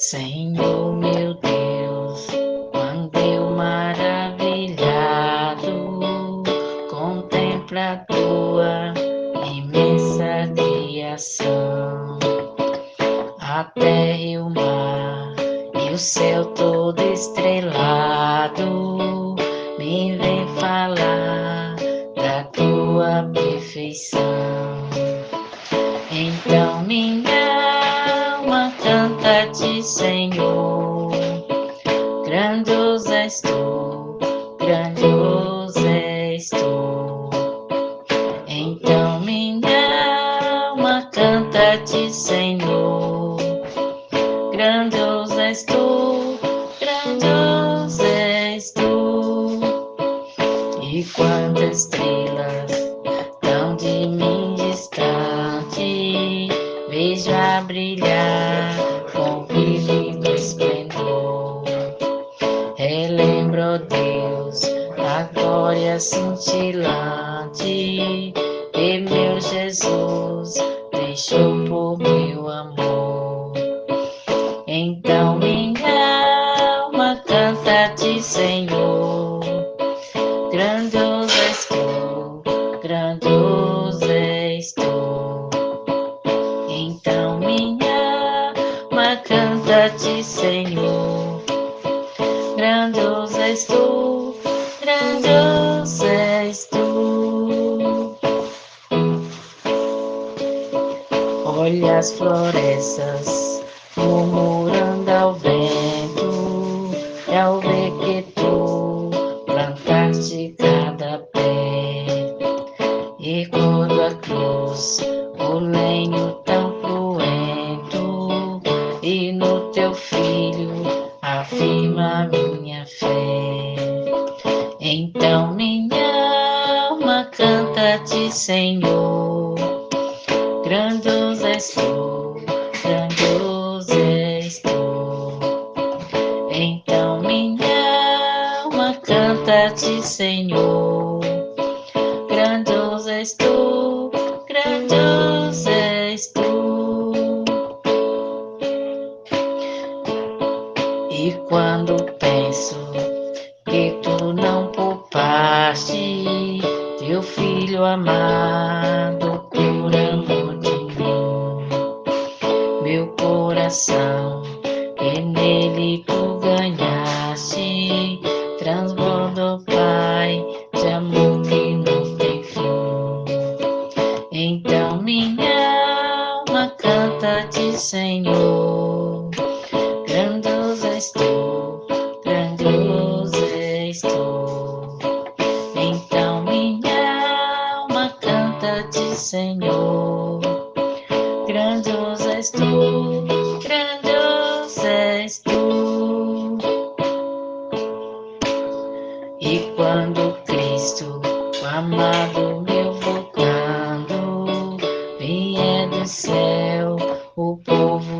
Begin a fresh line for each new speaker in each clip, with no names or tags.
Senhor meu Deus, quando eu maravilhado contempla a tua imensa criação, a terra e o mar e o céu todo estrelado, me vem falar da tua perfeição. Então minha alma canta-te, Senhor, grandioso és tu, grandioso és tu. Então minha alma canta-te, Senhor, grandioso és tu, grandioso és tu. E quantas estrelas tão de mim distante vejo a brilhar com vívido esplendor. Relembro, ó Deus, a glória cintilante que meu Jesus deixou por meu amor. Então minha alma canta-te, Senhor, grandioso és tu, grandioso és tu. Então minha alma canta-te, Senhor, grandioso és tu, grandioso és tu. Olha as florestas murmurando ao vento, e ao ver que tu plantaste cada pé, e quando a cruz, o lenho tão cruento, e no teu filho afirma minha fé. Então minha alma canta-te, Senhor, grandioso és tu, grandioso és tu. Então minha alma canta-te, Senhor, grandioso és tu, grandioso és tu. E quando penso que tu não poupaste teu filho amado por amor de mim, meu coração que nele tu ganhaste transborda, Pai, de amor que não tem fim. Então minha alma canta-te, Senhor, grandioso és tu, grandioso és tu. Então minha alma canta-te, Senhor, grandioso és tu, grandioso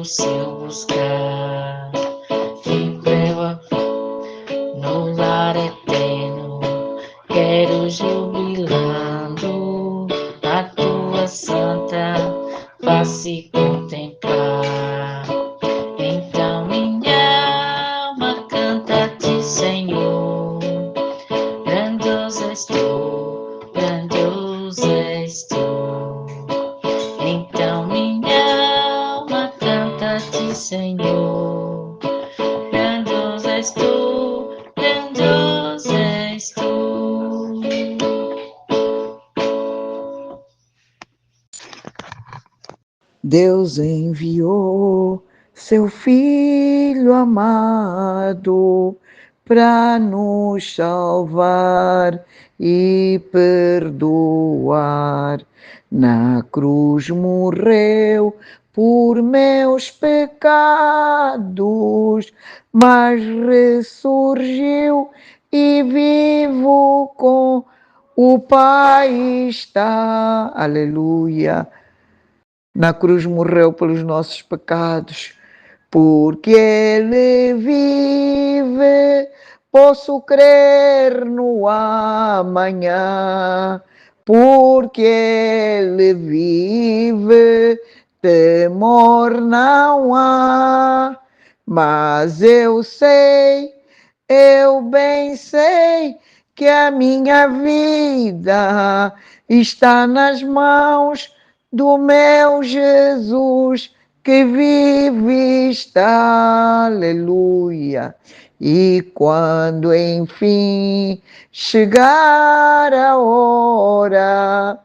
seu buscar. Vem prova no lar eterno, quero jubilando a tua santa face contemplar. Então minha alma canta-te, Senhor, grandioso és tu, grandioso és tu. Então minha alma canta-te, Senhor, grandioso és tu, grandioso és tu.
Deus enviou seu Filho amado para nos salvar e perdoar. Na cruz morreu por meus pecados, mas ressurgiu e vivo com o Pai está. Aleluia. Na cruz morreu pelos nossos pecados, porque Ele vive, posso crer no amanhã. Porque Ele vive, temor não há. Mas eu bem sei, que a minha vida está nas mãos do meu Jesus, que vive está, aleluia. E quando enfim chegar a hora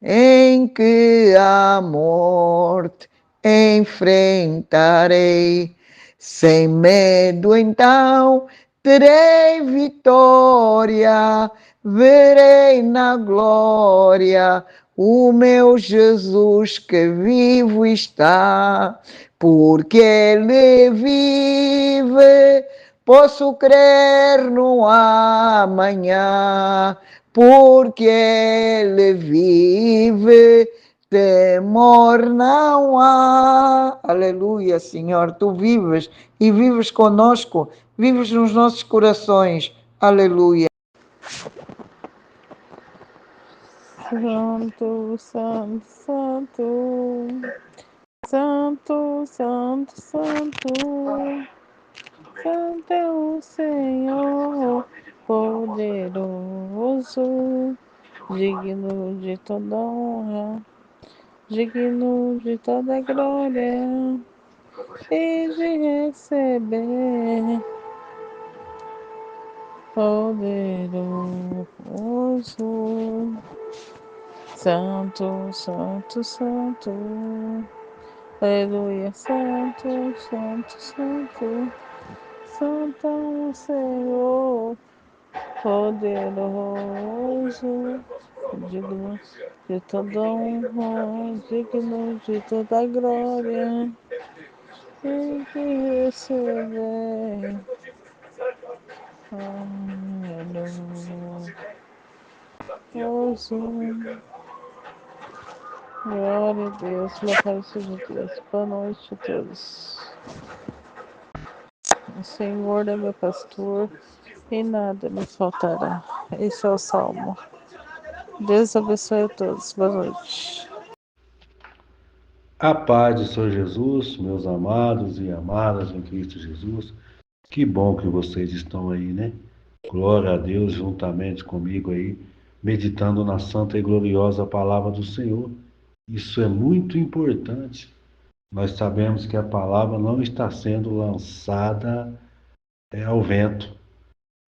em que a morte enfrentarei, sem medo então terei vitória, verei na glória o meu Jesus que vivo está, porque Ele vive, posso crer no amanhã, porque Ele vive, temor não há. Aleluia, Senhor, Tu vives e vives conosco, vives nos nossos corações. Aleluia.
Santo, santo, santo, santo, santo, santo, santo é o Senhor, poderoso, digno de toda honra, digno de toda glória e de receber poderoso. Santo, santo, santo, aleluia, santo, santo, santo, santo é o Senhor, poderoso, digno de toda honra, digno de toda glória, e de receber, aleluia. Glória a Deus, louvado seja Deus. Boa noite a todos. O Senhor é meu pastor e nada me faltará. Esse é o Salmo. Deus abençoe a todos. Boa noite.
A paz do Senhor Jesus, meus amados e amadas em Cristo Jesus. Que bom que vocês estão aí, né? Glória a Deus, juntamente comigo aí, meditando na santa e gloriosa palavra do Senhor. Isso é muito importante. Nós sabemos que a palavra não está sendo lançada ao vento.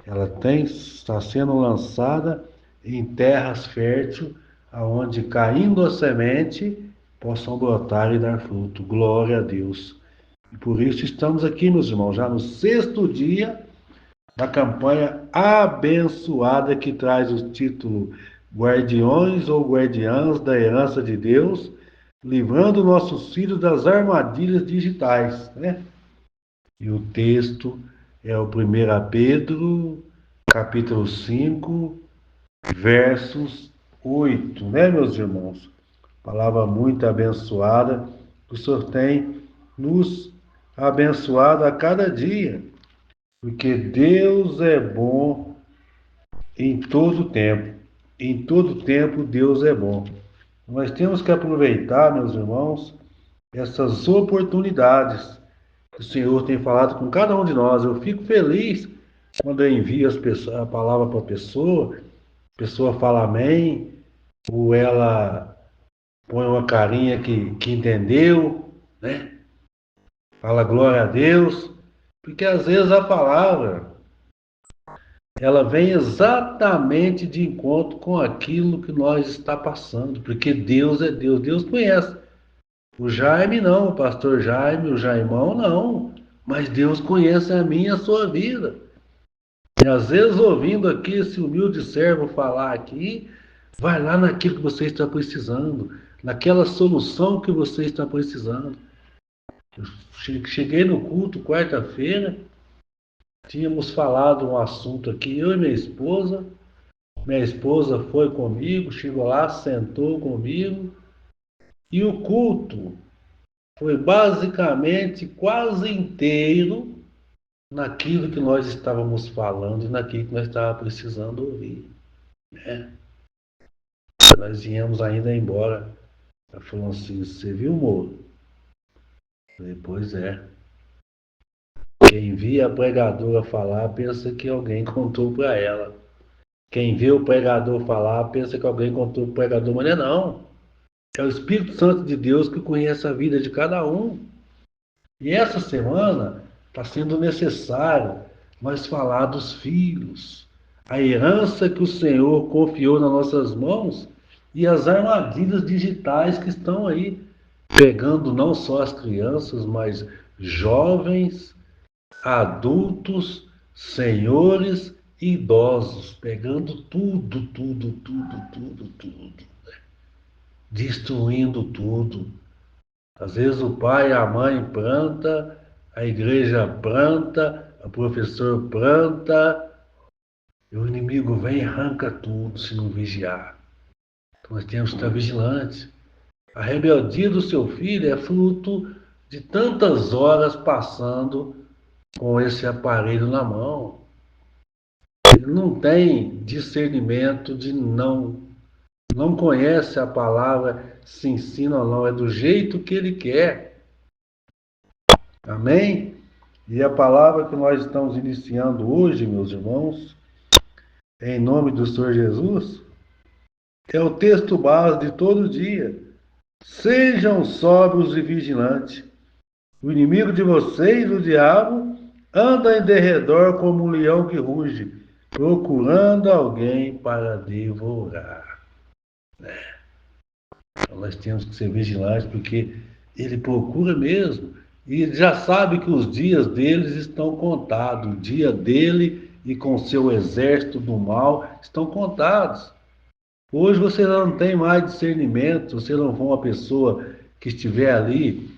Ela está sendo lançada em terras férteis, aonde caindo a semente, possam brotar e dar fruto. Glória a Deus. E por isso estamos aqui, meus irmãos, já no 6º dia da campanha abençoada que traz o título Guardiões ou Guardiãs da Herança de Deus, livrando nossos filhos das armadilhas digitais, né? E o texto é o 1 Pedro, capítulo 5, versos 8, né, meus irmãos? Palavra muito abençoada que o Senhor tem nos abençoado a cada dia, porque Deus é bom em todo tempo. Em todo tempo, Deus é bom. Nós temos que aproveitar, meus irmãos, essas oportunidades que o Senhor tem falado com cada um de nós. Eu fico feliz quando eu envio a palavra para a pessoa fala amém, ou ela põe uma carinha que entendeu, né? Fala glória a Deus, porque às vezes a palavra ela vem exatamente de encontro com aquilo que nós está passando, porque Deus é Deus, Deus conhece. O Jaime não, o pastor Jaime, o Jaimão não, mas Deus conhece a minha e a sua vida. E às vezes ouvindo aqui esse humilde servo falar aqui, vai lá naquilo que você está precisando, naquela solução que você está precisando. Eu cheguei no culto quarta-feira, tínhamos falado um assunto aqui, eu e minha esposa foi comigo, chegou lá, sentou comigo, e o culto foi basicamente quase inteiro naquilo que nós estávamos falando e naquilo que nós estávamos precisando ouvir, né? Nós viemos ainda embora. Ela falou assim, você viu, Moro? Eu falei, pois é. Quem via a pregadora falar, pensa que alguém contou para ela. Quem vê o pregador falar, pensa que alguém contou para o pregador, mas não. É o Espírito Santo de Deus que conhece a vida de cada um. E essa semana está sendo necessário nós falar dos filhos, a herança que o Senhor confiou nas nossas mãos e as armadilhas digitais que estão aí, pegando não só as crianças, mas jovens, adultos, senhores e idosos, pegando tudo, tudo, tudo, tudo, tudo, destruindo tudo. Às vezes o pai e a mãe planta, a igreja planta, o professor planta, e o inimigo vem e arranca tudo se não vigiar. Então nós temos que estar vigilantes. A rebeldia do seu filho é fruto de tantas horas passando com esse aparelho na mão. Ele não tem discernimento de não conhece a palavra, se ensina ou não, é do jeito que ele quer. Amém? E a palavra que nós estamos iniciando hoje, meus irmãos, em nome do Senhor Jesus, é o texto base de todo dia. Sejam sóbrios e vigilantes. O inimigo de vocês, o diabo, anda em derredor como um leão que ruge, procurando alguém para devorar. Então nós temos que ser vigilantes, porque ele procura mesmo. E ele já sabe que os dias deles estão contados. O dia dele e com seu exército do mal estão contados. Hoje você não tem mais discernimento, você não for uma pessoa que estiver ali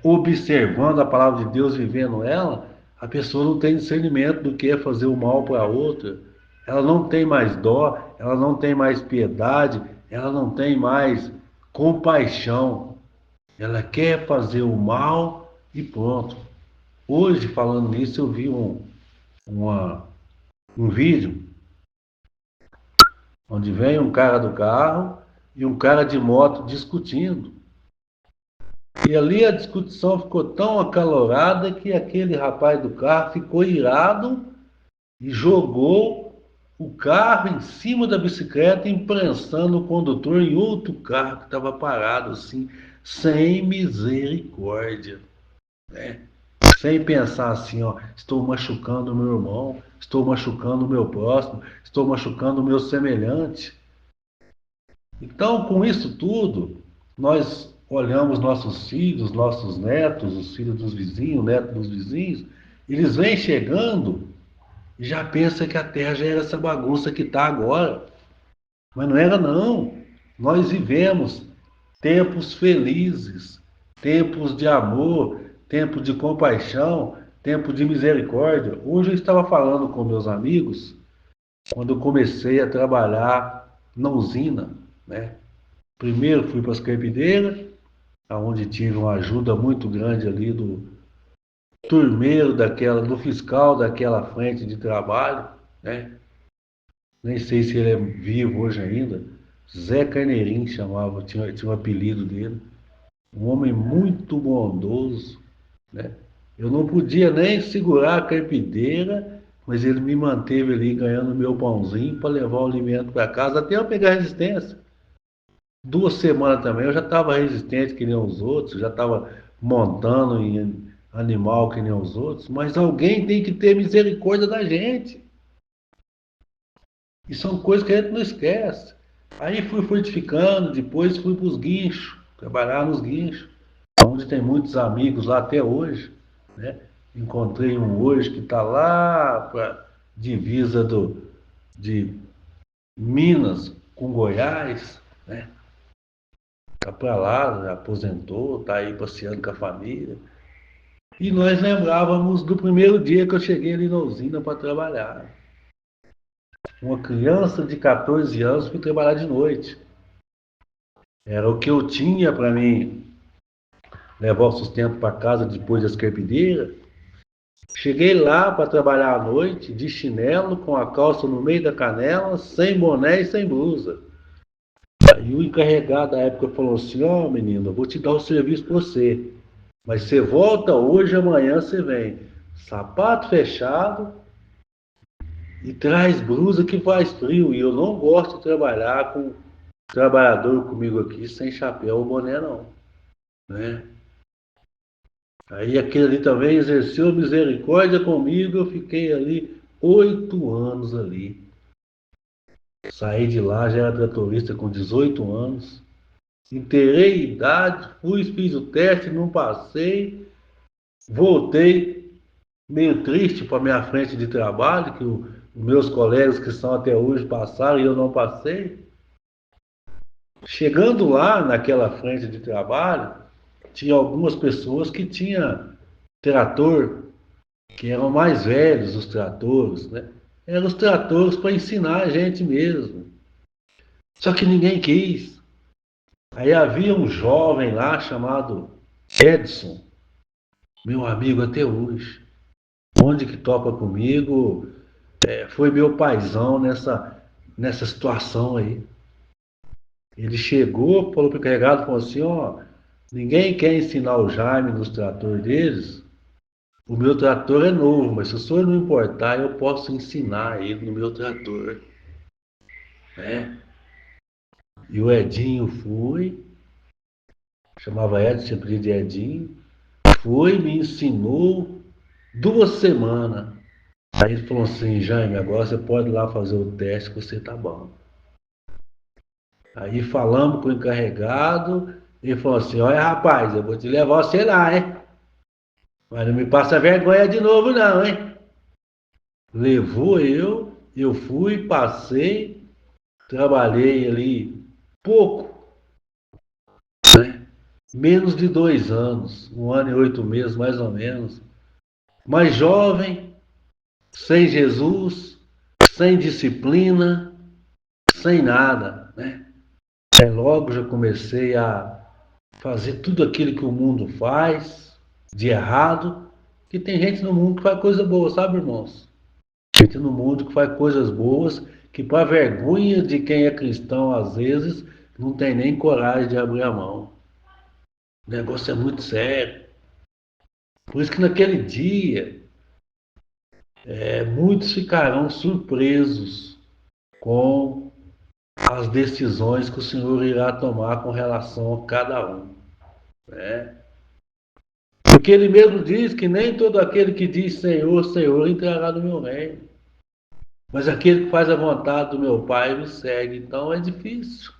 observando a palavra de Deus, vivendo ela, a pessoa não tem discernimento do que é fazer o mal para a outra. Ela não tem mais dó, ela não tem mais piedade, ela não tem mais compaixão. Ela quer fazer o mal e pronto. Hoje, falando nisso, eu vi um vídeo onde vem um cara do carro e um cara de moto discutindo. E ali a discussão ficou tão acalorada que aquele rapaz do carro ficou irado e jogou o carro em cima da bicicleta, imprensando o condutor em outro carro que estava parado assim, sem misericórdia, né? Sem pensar assim, ó, estou machucando o meu irmão, estou machucando o meu próximo, estou machucando o meu semelhante. Então, com isso tudo, nós olhamos nossos filhos, nossos netos, os filhos dos vizinhos, netos dos vizinhos, eles vêm chegando e já pensam que a terra já era essa bagunça que está agora. Mas não era não. Nós vivemos tempos felizes, tempos de amor, tempos de compaixão, tempos de misericórdia. Hoje eu estava falando com meus amigos, quando eu comecei a trabalhar na usina, né? Primeiro fui para as carpideiras, onde tive uma ajuda muito grande ali do turmeiro do fiscal daquela frente de trabalho, né? Nem sei se ele é vivo hoje ainda. Zé Carneirinho chamava, tinha um apelido dele. Um homem muito bondoso, né? Eu não podia nem segurar a carpideira, mas ele me manteve ali ganhando meu pãozinho para levar o alimento para casa até eu pegar resistência. 2 semanas também eu já estava resistente que nem os outros, já estava montando em animal que nem os outros, mas alguém tem que ter misericórdia da gente. E são coisas que a gente não esquece. Aí fui frutificando, depois fui para os guinchos, trabalhar nos guinchos, onde tem muitos amigos lá até hoje, né? Encontrei um hoje que está lá para divisa de Minas com Goiás, né? Está para lá, já aposentou, está aí passeando com a família. E nós lembrávamos do primeiro dia que eu cheguei ali na usina para trabalhar. Uma criança de 14 anos fui trabalhar de noite. Era o que eu tinha para mim levar o sustento para casa depois das carpideiras. Cheguei lá para trabalhar à noite, de chinelo, com a calça no meio da canela, sem boné e sem blusa. Aí o encarregado da época falou assim: ó, menino, eu vou te dar o serviço para você, mas você volta hoje, amanhã você vem. Sapato fechado e traz blusa que faz frio. E eu não gosto de trabalhar com trabalhador comigo aqui sem chapéu ou boné, não, né? Aí aquele ali também exerceu misericórdia comigo, eu fiquei ali 8 anos ali. Saí de lá, já era tratorista com 18 anos. Inteirei idade, fiz o teste, não passei. Voltei meio triste para minha frente de trabalho, que os meus colegas que são até hoje passaram e eu não passei. Chegando lá naquela frente de trabalho, tinha algumas pessoas que tinham trator, que eram mais velhos, os tratores, né? Eram os tratores para ensinar a gente mesmo. Só que ninguém quis. Aí havia um jovem lá chamado Edson, meu amigo até hoje. Onde que topa comigo, foi meu paizão nessa situação aí. Ele chegou, falou para o encarregado, falou assim, ó, ninguém quer ensinar o Jaime nos tratores deles. O meu trator é novo, mas se o senhor não importar, eu posso ensinar ele no meu trator, né? E o Edinho foi, chamava Edson, sempre de Edinho, foi, me ensinou 2 semanas. Aí ele falou assim, Jaime, agora você pode ir lá fazer o teste que você tá bom. Aí falamos com o encarregado, ele falou assim, olha rapaz, eu vou te levar você lá, hein? Mas não me passa vergonha de novo não, hein? Levou eu fui, passei, trabalhei ali pouco, né? Menos de 2 anos, 1 ano e 8 meses mais ou menos. Mais jovem, sem Jesus, sem disciplina, sem nada, né? Aí logo já comecei a fazer tudo aquilo que o mundo faz, de errado, que tem gente no mundo que faz coisa boa, sabe, irmãos? Gente no mundo que faz coisas boas, que para vergonha de quem é cristão, às vezes, não tem nem coragem de abrir a mão. O negócio é muito sério. Por isso que naquele dia, muitos ficarão surpresos com as decisões que o Senhor irá tomar com relação a cada um, né? Porque ele mesmo diz que nem todo aquele que diz Senhor, Senhor entrará no meu reino. Mas aquele que faz a vontade do meu Pai me segue. Então é difícil,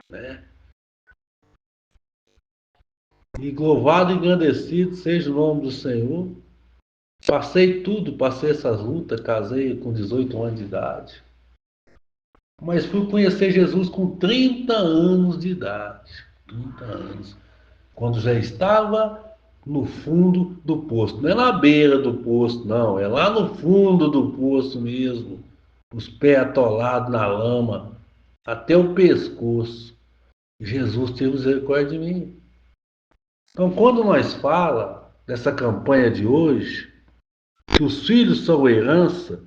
né? E louvado e engrandecido seja o nome do Senhor. Passei tudo, passei essas lutas, casei com 18 anos de idade. Mas fui conhecer Jesus com 30 anos de idade. 30 anos. Quando já estava no fundo do poço. Não é na beira do poço, não. É lá no fundo do poço mesmo. Os pés atolados na lama, até o pescoço. Jesus teve misericórdia de mim. Então, quando nós fala dessa campanha de hoje, que os filhos são herança,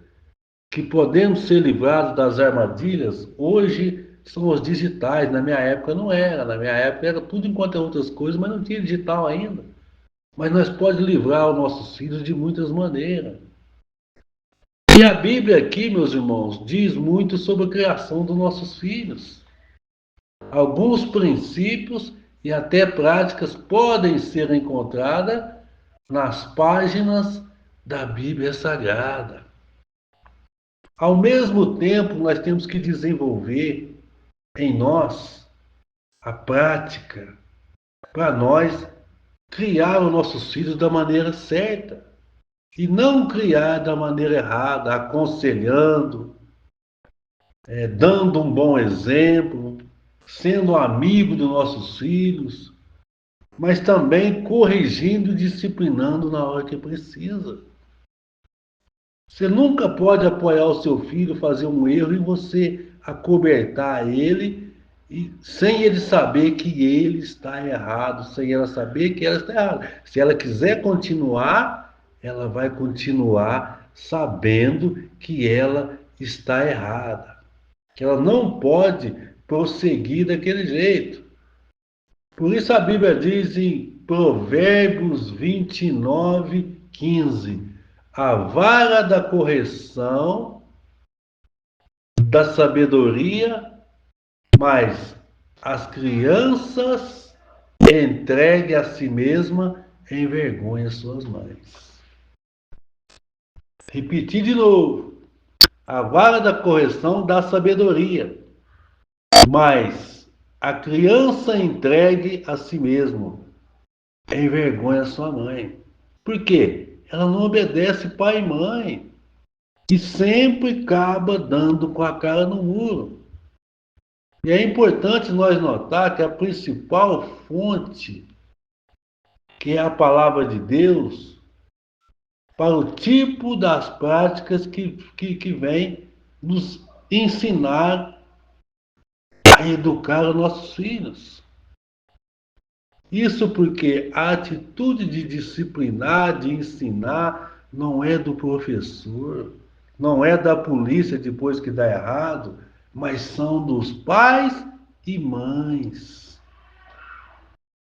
que podemos ser livrados das armadilhas, hoje são os digitais. Na minha época não era. Na minha época era tudo enquanto é outras coisas, mas não tinha digital ainda. Mas nós podemos livrar os nossos filhos de muitas maneiras. E a Bíblia aqui, meus irmãos, diz muito sobre a criação dos nossos filhos. Alguns princípios e até práticas podem ser encontradas nas páginas da Bíblia Sagrada. Ao mesmo tempo, nós temos que desenvolver em nós a prática para nós criar os nossos filhos da maneira certa e não criar da maneira errada, aconselhando, dando um bom exemplo, sendo amigo dos nossos filhos, mas também corrigindo e disciplinando na hora que precisa. Você nunca pode apoiar o seu filho fazer um erro e você acobertar ele sem ele saber que ele está errado, sem ela saber que ela está errada. Se ela quiser continuar, ela vai continuar sabendo que ela está errada, que ela não pode prosseguir daquele jeito. Por isso a Bíblia diz em Provérbios 29:15: a vara da correção, da sabedoria, mas as crianças entregue a si mesma envergonha suas mães. Repetir de novo: a vara da correção dá sabedoria, mas a criança entregue a si mesmo envergonha sua mãe. Por quê? Ela não obedece pai e mãe e sempre acaba dando com a cara no muro. E é importante nós notar que a principal fonte, que é a palavra de Deus, para o tipo das práticas que vem nos ensinar a educar os nossos filhos. Isso porque a atitude de disciplinar, de ensinar, não é do professor, não é da polícia depois que dá errado, mas são dos pais e mães,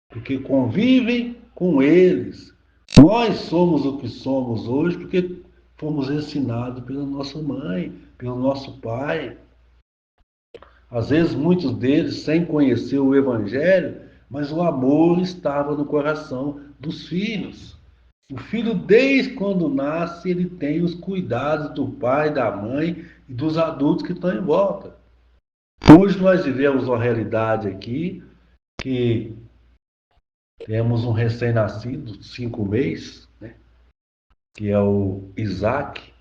porque convivem com eles. Nós somos o que somos hoje porque fomos ensinados pela nossa mãe, pelo nosso pai. Às vezes muitos deles sem conhecer o Evangelho, mas o amor estava no coração dos filhos. O filho, desde quando nasce, ele tem os cuidados do pai, da mãe e dos adultos que estão em volta. Hoje nós vivemos uma realidade aqui que temos um recém-nascido, 5 meses, né? Que é o Isaac,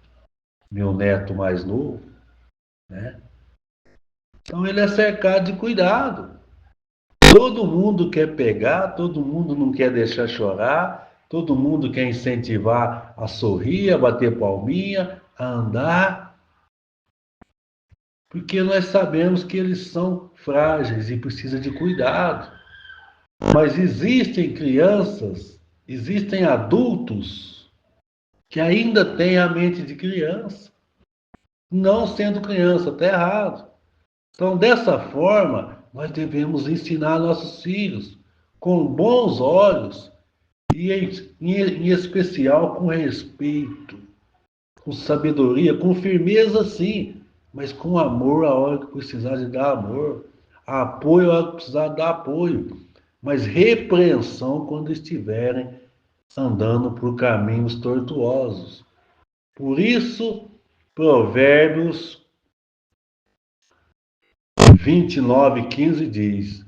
meu neto mais novo, né? Então ele é cercado de cuidado. Todo mundo quer pegar, todo mundo não quer deixar chorar, todo mundo quer incentivar a sorrir, a bater palminha, a andar, porque nós sabemos que eles são frágeis e precisam de cuidado. Mas existem crianças, existem adultos que ainda têm a mente de criança, não sendo criança, está errado. Então, dessa forma, nós devemos ensinar nossos filhos com bons olhos e, em especial, com respeito, com sabedoria, com firmeza, sim, mas com amor a hora que precisar de dar amor, apoio a hora que precisar dar apoio, mas repreensão quando estiverem andando por caminhos tortuosos. Por isso, Provérbios 29:15 diz: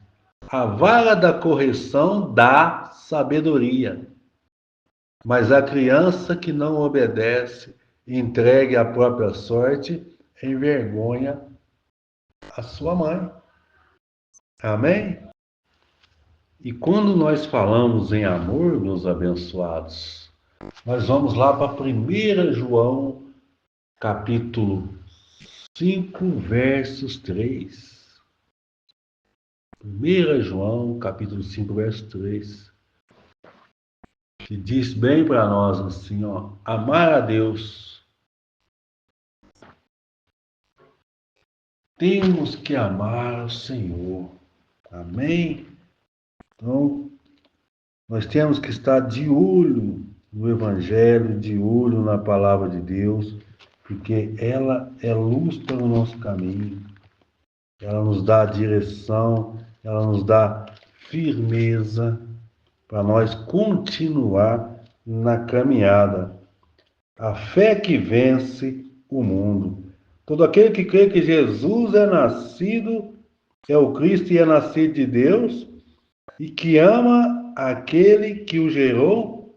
a vara da correção dá sabedoria, mas a criança que não obedece, entregue à própria sorte, envergonha a sua mãe. Amém? E quando nós falamos em amor, meus abençoados, nós vamos lá para 1 João, capítulo 5, versos 3. 1 João, capítulo 5, verso 3. que diz bem para nós assim, ó, amar a Deus. Temos que amar o Senhor. Amém? Então, nós temos que estar de olho no Evangelho, de olho na palavra de Deus, porque ela é luz para o nosso caminho, ela nos dá direção, ela nos dá firmeza para nós continuar na caminhada. A fé que vence o mundo. Todo aquele que crê que Jesus é nascido, é o Cristo e é nascido de Deus, e que ama aquele que o gerou,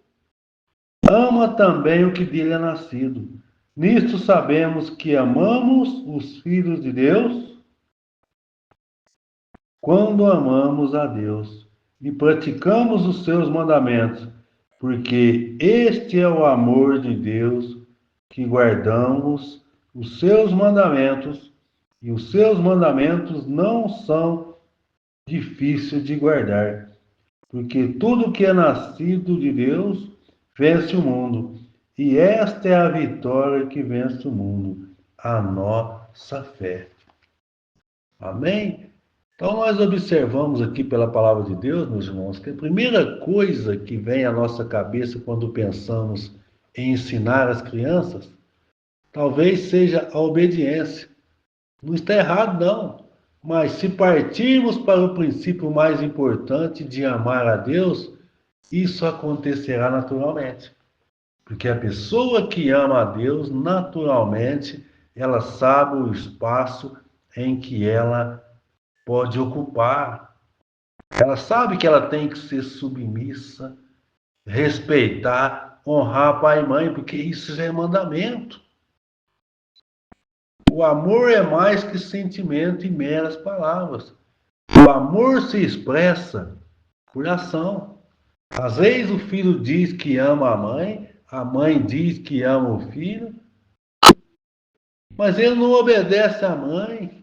ama também o que dele é nascido. Nisto sabemos que amamos os filhos de Deus quando amamos a Deus e praticamos os seus mandamentos, porque este é o amor de Deus, que guardamos os seus mandamentos, e os seus mandamentos não são difíceis de guardar, porque tudo que é nascido de Deus vence o mundo, e esta é a vitória que vence o mundo, a nossa fé. Amém? Então, nós observamos aqui pela palavra de Deus, meus irmãos, que a primeira coisa que vem à nossa cabeça quando pensamos em ensinar as crianças, talvez seja a obediência. Não está errado, não. Mas se partirmos para o princípio mais importante de amar a Deus, isso acontecerá naturalmente. Porque a pessoa que ama a Deus, naturalmente, ela sabe o espaço em que ela pode ocupar. Ela sabe que ela tem que ser submissa, respeitar, honrar pai e mãe, porque isso já é mandamento. O amor é mais que sentimento e meras palavras. O amor se expressa por ação. Às vezes o filho diz que ama a mãe diz que ama o filho, mas ele não obedece à mãe.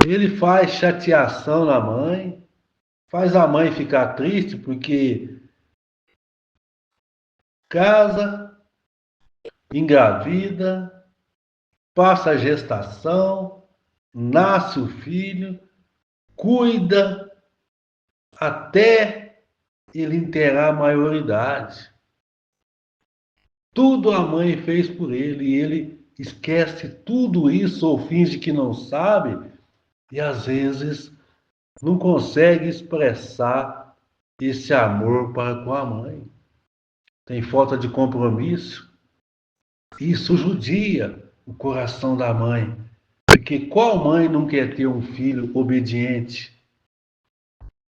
Ele faz chateação na mãe, faz a mãe ficar triste porque casa, engravida, passa a gestação, nasce o filho, cuida até ele inteirar a maioridade. Tudo a mãe fez por ele e ele esquece tudo isso ou finge que não sabe e às vezes não consegue expressar esse amor para com a mãe. Tem falta de compromisso. Isso judia o coração da mãe. Porque qual mãe não quer ter um filho obediente?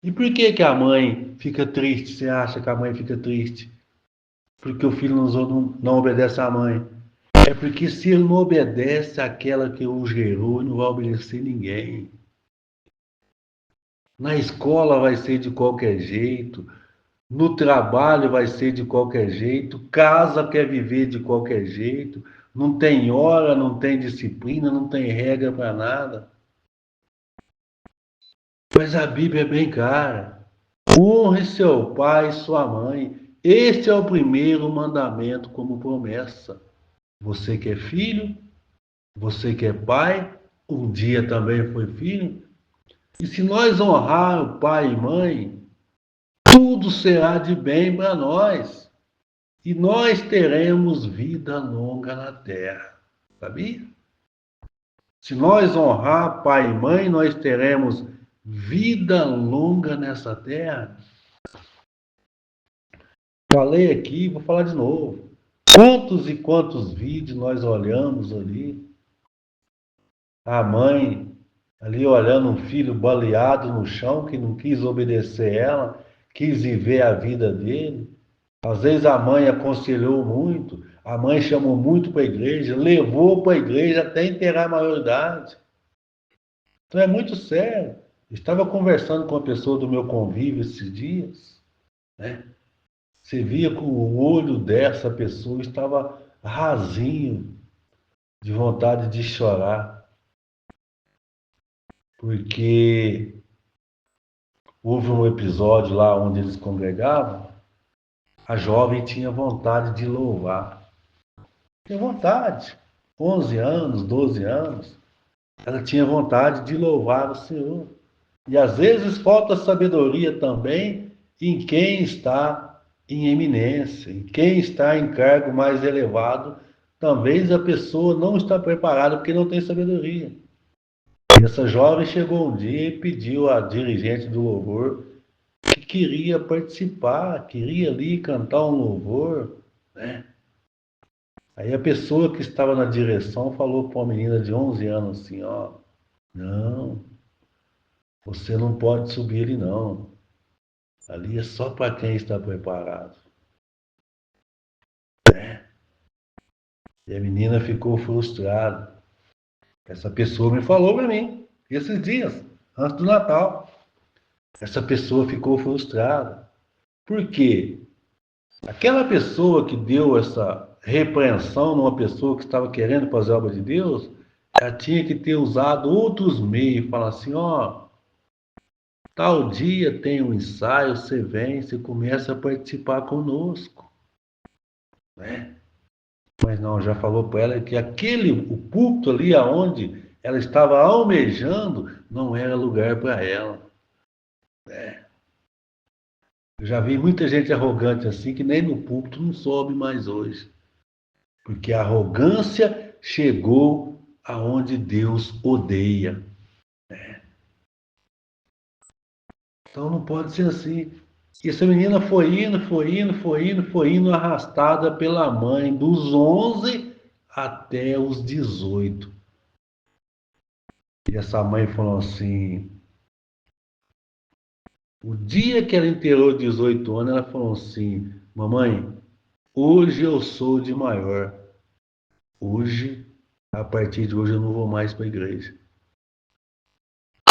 E por que a mãe fica triste? Você acha que a mãe fica triste? Porque o filho não obedece à mãe. É porque se ele não obedece àquela que o gerou, ele não vai obedecer ninguém. Na escola vai ser de qualquer jeito, no trabalho vai ser de qualquer jeito, casa quer viver de qualquer jeito, não tem hora, não tem disciplina, não tem regra para nada. Mas a Bíblia é bem clara. Honre seu pai e sua mãe. Este é o primeiro mandamento como promessa. Você que é filho, você que é pai, um dia também foi filho. E se nós honrar o pai e mãe, tudo será de bem para nós. E nós teremos vida longa na terra. Sabia? Se nós honrar pai e mãe, nós teremos vida longa nessa terra. Falei aqui, vou falar de novo. Quantos e quantos vídeos nós olhamos ali? A mãe ali olhando um filho baleado no chão, que não quis obedecer ela, quis viver a vida dele. Às vezes a mãe aconselhou muito, a mãe chamou muito para a igreja, levou para a igreja até inteirar a maioridade. Então é muito sério. Estava conversando com uma pessoa do meu convívio esses dias, né? Você via que o olho dessa pessoa estava rasinho, de vontade de chorar, porque houve um episódio lá onde eles congregavam, a jovem tinha vontade de louvar. Tinha vontade. 11 anos, 12 anos, ela tinha vontade de louvar o Senhor. E às vezes falta sabedoria também em quem está em eminência, em quem está em cargo mais elevado. Talvez a pessoa não está preparada porque não tem sabedoria. E essa jovem chegou um dia e pediu à dirigente do louvor que queria participar, queria ali cantar um louvor, né? Aí a pessoa que estava na direção falou para uma menina de 11 anos assim, ó, não, você não pode subir ali não. Ali é só para quem está preparado. E a menina ficou frustrada. Essa pessoa me falou para mim, esses dias, antes do Natal. Essa pessoa ficou frustrada. Por quê? Aquela pessoa que deu essa repreensão numa pessoa que estava querendo fazer a obra de Deus, ela tinha que ter usado outros meios, falar assim, ó, tal dia tem um ensaio, você vem, você começa a participar conosco, né? Mas não, já falou para ela que o púlpito ali aonde ela estava almejando não era lugar para ela. Eu já vi muita gente arrogante assim que nem no púlpito não sobe mais hoje. Porque a arrogância chegou aonde Deus odeia. Então não pode ser assim. E essa menina foi indo, arrastada pela mãe, dos 11 até os 18. E essa mãe falou assim, o dia que ela inteirou 18 anos, ela falou assim, mamãe, hoje eu sou de maior. Hoje, a partir de hoje, eu não vou mais para a igreja.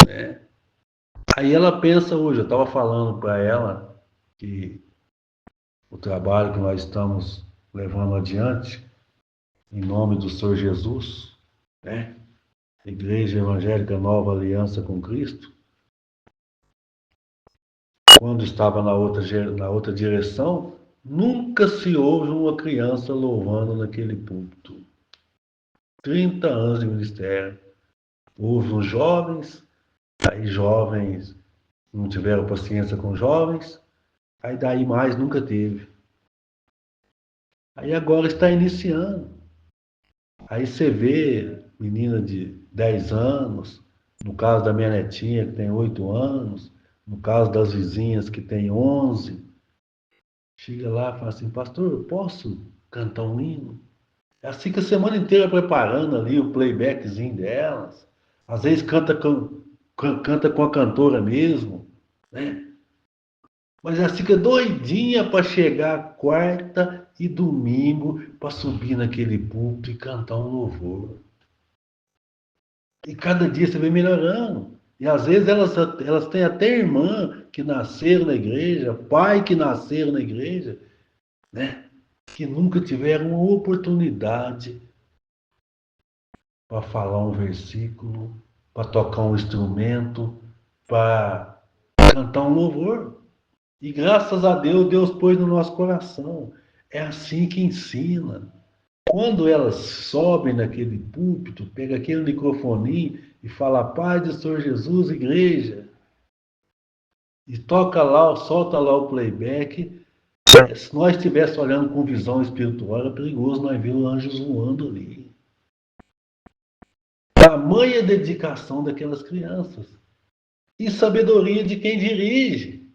Né? Aí ela pensa hoje, eu estava falando para ela que o trabalho que nós estamos levando adiante, em nome do Senhor Jesus, né? Igreja Evangélica Nova Aliança com Cristo, quando estava na outra direção, nunca se ouve uma criança louvando naquele púlpito. 30 anos de ministério. Houve uns jovens, aí jovens não tiveram paciência com jovens, aí daí mais nunca teve. Aí agora está iniciando. Aí você vê menina de 10 anos, no caso da minha netinha que tem 8 anos, no caso das vizinhas que tem 11, chega lá e fala assim, pastor, eu posso cantar um hino? É assim que a semana inteira preparando ali o playbackzinho delas. Às vezes canta com a cantora mesmo, né? Mas ela fica doidinha para chegar quarta e domingo para subir naquele púlpito e cantar um louvor. E cada dia você vem melhorando. E às vezes elas têm até irmã que nasceram na igreja, pai que nasceram na igreja, né? Que nunca tiveram uma oportunidade para falar um versículo, para tocar um instrumento, para cantar um louvor. E graças a Deus, Deus pôs no nosso coração. É assim que ensina. Quando elas sobem naquele púlpito, pega aquele microfoninho e fala paz do Senhor Jesus, igreja, e toca lá, solta lá o playback, se nós estivéssemos olhando com visão espiritual, era perigoso nós ver anjos voando ali. Tamanha dedicação daquelas crianças. E sabedoria de quem dirige.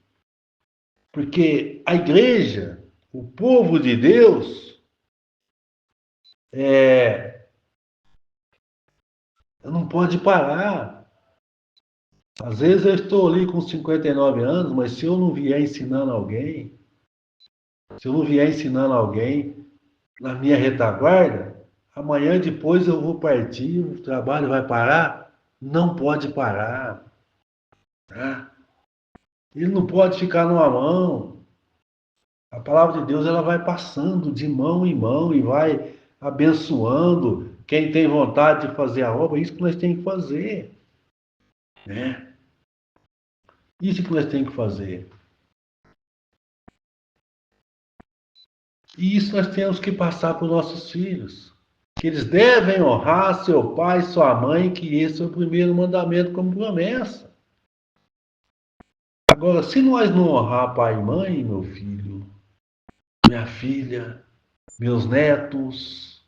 Porque a igreja, o povo de Deus, não pode parar. Às vezes eu estou ali com 59 anos, mas se eu não vier ensinando alguém, se eu não vier ensinando alguém na minha retaguarda, amanhã depois eu vou partir, o trabalho vai parar? Não pode parar. Tá? Ele não pode ficar numa mão. A palavra de Deus ela vai passando de mão em mão e vai abençoando quem tem vontade de fazer a obra. É isso que nós temos que fazer. Né? Isso que nós temos que fazer. E isso nós temos que passar para os nossos filhos. Que eles devem honrar seu pai e sua mãe, que esse é o primeiro mandamento como promessa. Agora, se nós não honrar pai e mãe, meu filho, minha filha, meus netos,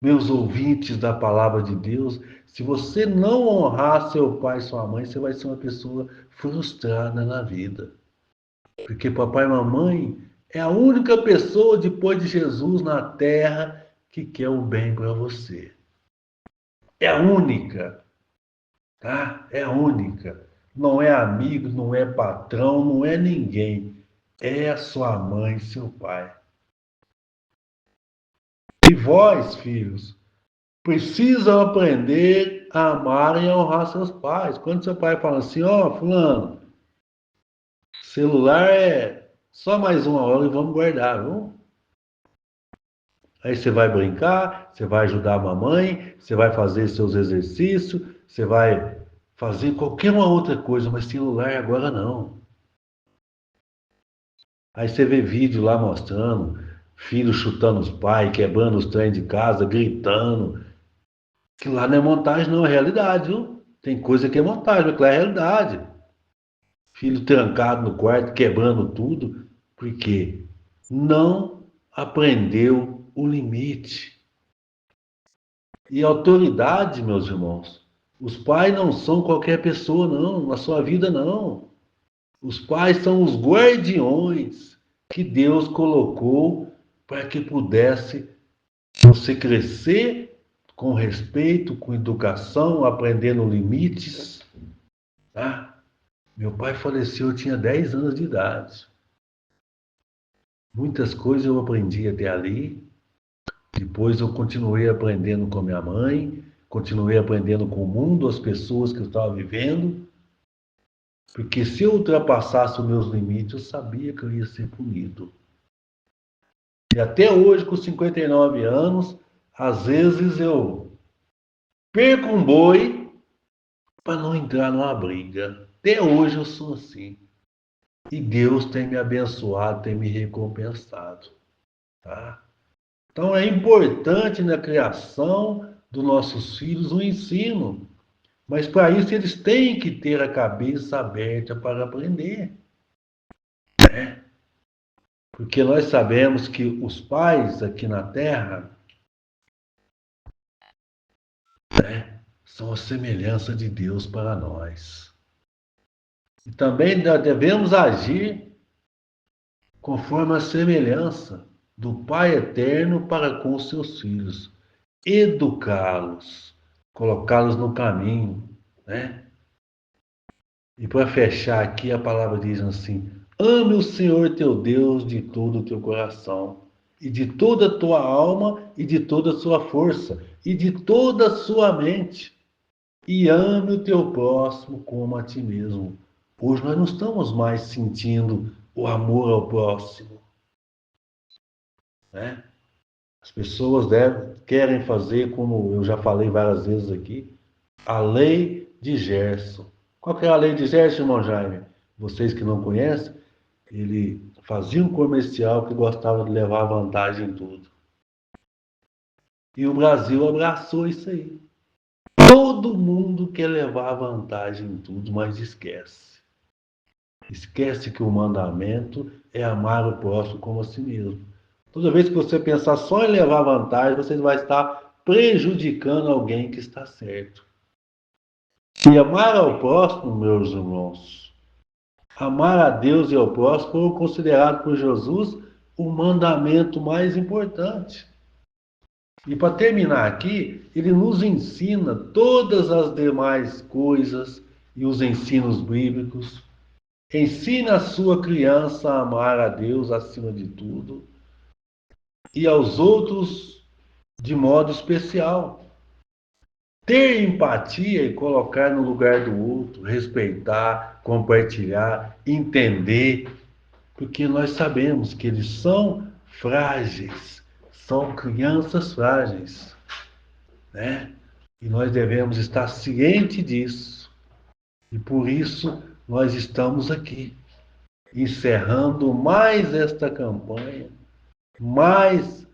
meus ouvintes da palavra de Deus, se você não honrar seu pai e sua mãe, você vai ser uma pessoa frustrada na vida. Porque papai e mamãe é a única pessoa depois de Jesus na terra que quer o bem para você. É a única, tá? É a única. Não é amigo, não é patrão, não é ninguém. É a sua mãe e seu pai. E vós, filhos, precisam aprender a amar e a honrar seus pais. Quando seu pai fala assim, ó, fulano, celular é só mais uma hora e vamos guardar, viu? Aí você vai brincar, você vai ajudar a mamãe, você vai fazer seus exercícios, você vai fazer qualquer uma outra coisa, mas celular agora não. Aí você vê vídeo lá mostrando filho chutando os pais, quebrando os trem de casa, gritando. Que lá não é montagem, não, é realidade, viu? Tem coisa que é montagem, mas que lá é realidade. Filho trancado no quarto, quebrando tudo, porque não aprendeu o limite. E autoridade, meus irmãos, os pais não são qualquer pessoa, não, na sua vida, não. Os pais são os guardiões que Deus colocou para que pudesse você crescer com respeito, com educação, aprendendo limites. Tá? Meu pai faleceu, eu tinha 10 anos de idade. Muitas coisas eu aprendi até ali. Depois eu continuei aprendendo com minha mãe, continuei aprendendo com o mundo, as pessoas que eu estava vivendo. Porque se eu ultrapassasse os meus limites, eu sabia que eu ia ser punido. E até hoje, com 59 anos, às vezes eu perco um boi para não entrar numa briga. Até hoje eu sou assim. E Deus tem me abençoado, tem me recompensado. Tá? Então é importante na criação dos nossos filhos o ensino. Mas para isso eles têm que ter a cabeça aberta para aprender. Né? Porque nós sabemos que os pais aqui na Terra, né, são a semelhança de Deus para nós. E também devemos agir conforme a semelhança do Pai eterno para com os seus filhos, educá-los, colocá-los no caminho, né? E para fechar aqui, a palavra diz assim: ame o Senhor teu Deus de todo o teu coração, e de toda a tua alma, e de toda a sua força, e de toda a sua mente, e ame o teu próximo como a ti mesmo. Hoje nós não estamos mais sentindo o amor ao próximo, né? As pessoas querem fazer, como eu já falei várias vezes aqui, a lei de Gerson. Qual que é a lei de Gerson, irmão Jaime? Vocês que não conhecem, ele fazia um comercial que gostava de levar vantagem em tudo. E o Brasil abraçou isso aí. Todo mundo quer levar vantagem em tudo, mas esquece. Esquece que o mandamento é amar o próximo como a si mesmo. Toda vez que você pensar só em levar vantagem, você vai estar prejudicando alguém que está certo. E amar ao próximo, meus irmãos, amar a Deus e ao próximo foi considerado por Jesus o mandamento mais importante. E para terminar aqui, ele nos ensina todas as demais coisas e os ensinos bíblicos. Ensina a sua criança a amar a Deus acima de tudo e aos outros de modo especial. Ter empatia e colocar no lugar do outro, respeitar, compartilhar, entender, porque nós sabemos que eles são frágeis, são crianças frágeis, né? E nós devemos estar cientes disso. E por isso nós estamos aqui, encerrando mais esta campanha mais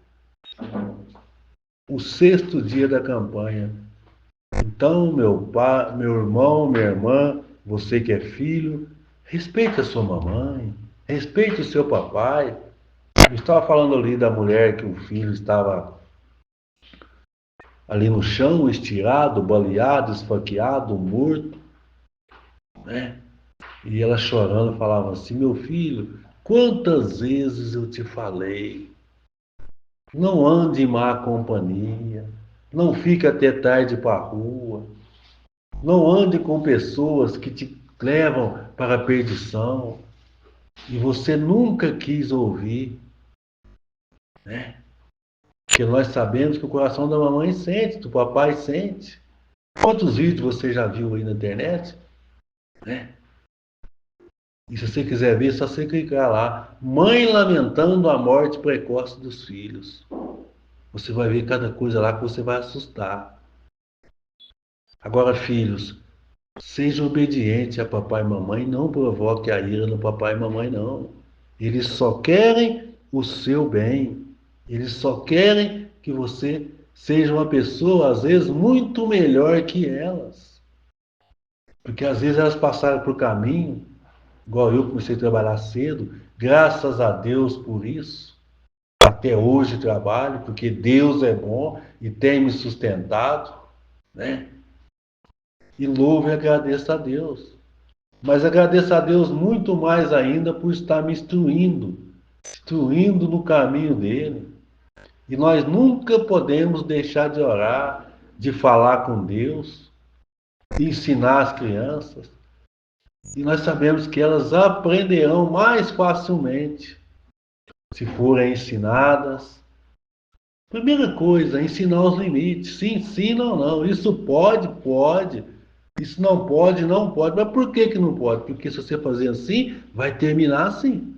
o sexto dia da campanha. Então, meu pai, meu irmão, minha irmã, você que é filho, respeite a sua mamãe, respeite o seu papai. Eu estava falando ali da mulher que o filho estava ali no chão, estirado, baleado, esfaqueado, morto, né? E ela chorando falava assim: meu filho, quantas vezes eu te falei, não ande em má companhia, não fique até tarde para a rua, não ande com pessoas que te levam para a perdição. E você nunca quis ouvir, né? Porque nós sabemos que o coração da mamãe sente, do papai sente. Quantos vídeos você já viu aí na internet, né? E se você quiser ver, é só você clicar lá. Mãe lamentando a morte precoce dos filhos. Você vai ver cada coisa lá que você vai assustar. Agora, filhos, seja obediente a papai e mamãe, não provoque a ira no papai e mamãe, não. Eles só querem o seu bem. Eles só querem que você seja uma pessoa, às vezes, muito melhor que elas. Porque às vezes elas passaram por caminho, igual eu comecei a trabalhar cedo, graças a Deus por isso. Até hoje trabalho, porque Deus é bom e tem me sustentado, né? E louvo e agradeço a Deus. Mas agradeço a Deus muito mais ainda por estar me instruindo no caminho dele. E nós nunca podemos deixar de orar, de falar com Deus, de ensinar as crianças. E nós sabemos que elas aprenderão mais facilmente se forem ensinadas. Primeira coisa, ensinar os limites. Se ensina ou não. Isso pode, pode. Isso não pode, não pode. Mas por que que não pode? Porque se você fazer assim, vai terminar assim.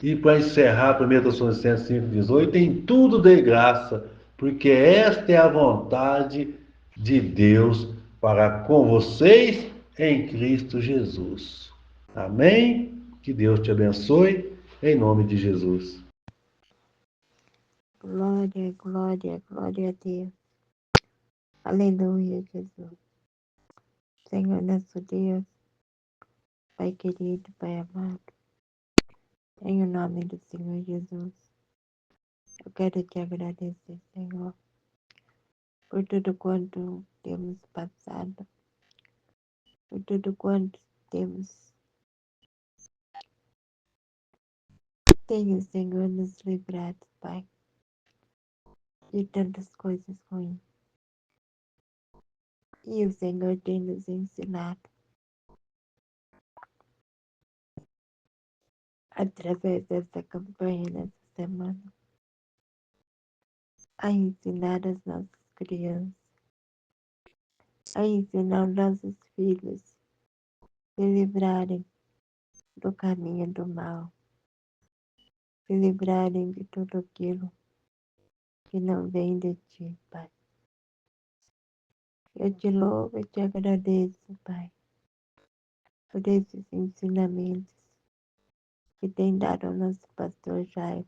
E para encerrar, 1 Tessalonicenses 5,18, tem tudo de graça, porque esta é a vontade de Deus para com vocês em Cristo Jesus. Amém? Que Deus te abençoe, em nome de Jesus.
Glória, glória, glória a Deus. Aleluia, Jesus. Senhor nosso Deus, Pai querido, Pai amado, em o nome do Senhor Jesus, eu quero te agradecer, Senhor, por tudo quanto temos passado, por tudo quanto tenho, Senhor, nos livrado, Pai, de tantas coisas ruins. E o Senhor tem nos ensinado, através dessa campanha nessa semana, a ensinar as nossas crianças, a ensinar nossos filhos se livrarem do caminho do mal, se livrarem de tudo aquilo que não vem de ti, Pai. Eu te louvo e te agradeço, Pai, por esses ensinamentos que tem dado ao nosso pastor Jair,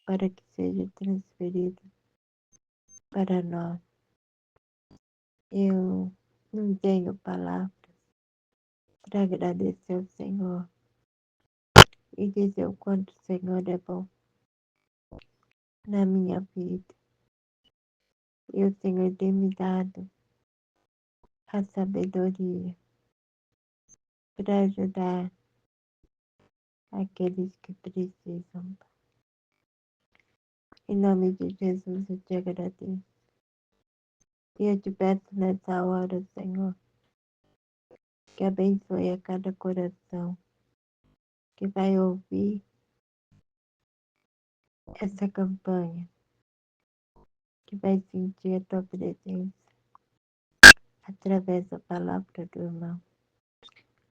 para que seja transferido para nós. Eu não tenho palavras para agradecer ao Senhor e dizer o quanto o Senhor é bom na minha vida. E o Senhor tem me dado a sabedoria para ajudar aqueles que precisam. Em nome de Jesus eu te agradeço. E eu te peço nessa hora, Senhor, que abençoe a cada coração que vai ouvir essa campanha, que vai sentir a tua presença através da palavra do irmão,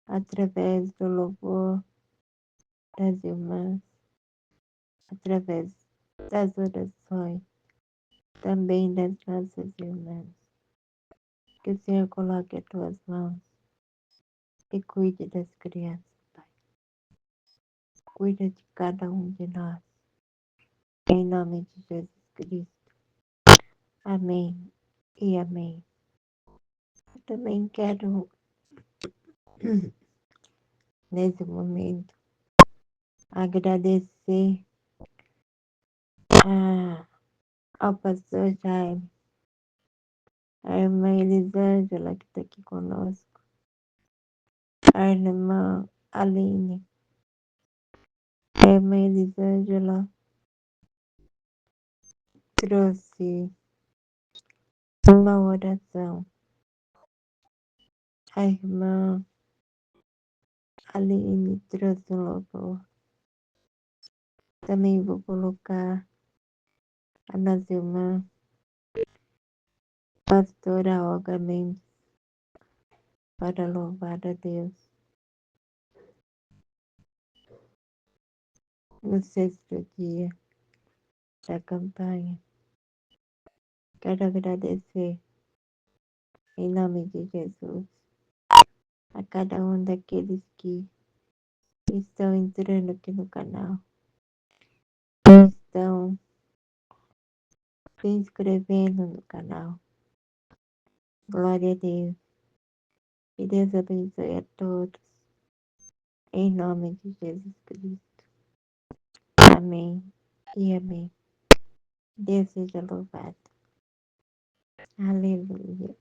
através do louvor das irmãs, através das orações, também das nossas irmãs. Que o Senhor coloque as tuas mãos e cuide das crianças, Pai. cuida de cada um de nós. Em nome de Jesus Cristo. Amém e amém. Eu também quero, nesse momento, agradecer ao pastor Jaime, a irmã Elisângela, que está aqui conosco, a irmã Aline. A irmã Elisângela trouxe uma oração. A irmã Aline trouxe um louvor. Também vou colocar a nossa irmã, pastora Olga Mendes, para louvar a Deus. No 6º dia da campanha, quero agradecer, em nome de Jesus, a cada um daqueles que estão entrando aqui no canal, que estão se inscrevendo no canal. Glória a Deus. Que Deus abençoe a todos. Em nome de Jesus Cristo. Amém e amém. Deus seja louvado. Aleluia.